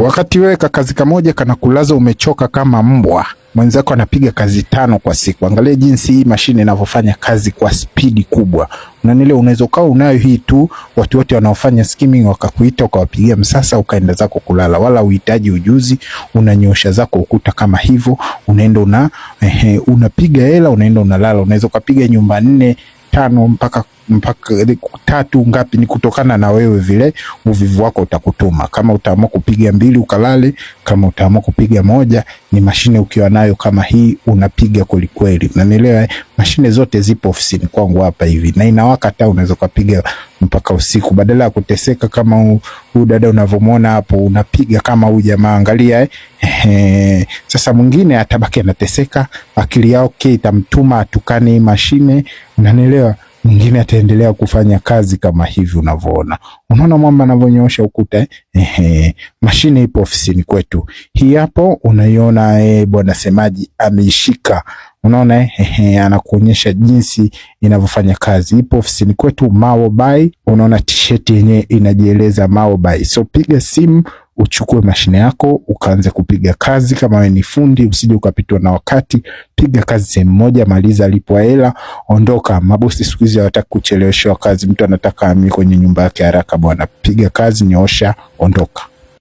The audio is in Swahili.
Wakati wewe kazi kamoja kana kulaza umechoka kama mbwa, mwenzako anapiga kazi 5 kwa siku. Angalia jinsi hii mashine inavyofanya kazi kwa spidi kubwa. Unanielewa? Unaweza kaa unayo hii tu, watu wote wanaofanya skimming wakakuita ukawapigia msasa ukaenda zako kulala, wala uhitaji ujuzi. Unanyosha zako ukuta kama hivyo, unaenda unapiga hela, unaenda unalala. Unaweza kupiga nyumba 4, 5 mpaka 3 ngapi, ni kutokana na wewe vile uvivu wako utakutuma. Kama utaamua kupiga 2 ukalale, kama utaamua kupiga 1, ni mashine ukiwa nayo kama hii unapiga kweli. Unanielewa? Mashine zote zipo ofisini kwangu hapa hivi na inawaka, hata unaweza kupiga mpaka usiku badala ya kuteseka kama huyu dada unavyomuona hapo, unapiga kama huyu jamaa. Angalia sasa mwingine atabaki anateseka, akili yake itamtuma atukane mashine. Unanielewa? Mwingine ataendelea kufanya kazi kama hivi unavyoona. Unaona mwamba anavyonyoosha ukuta? Mashine ipo ofisini kwetu. Hii hapo unaiona bwana semaji ameishika. Unaona anakuonyesha jinsi inavyofanya kazi. Ipo ofisini kwetu Maobai. Unaona t-shirt yenyewe inajieleza Maobai. So piga simu uchukue mashine yako ukaanze kupiga kazi. Kama wewe ni fundi, usije ukapitwa na wakati. Piga kazi sehemu moja, maliza, lipwa hela, ondoka. Mabosi siku hizi hawataka kucheleweshwa kazi. Mtu anataka amie kwenye nyumba yake haraka bwana. Piga kazi, nyoosha, ondoka.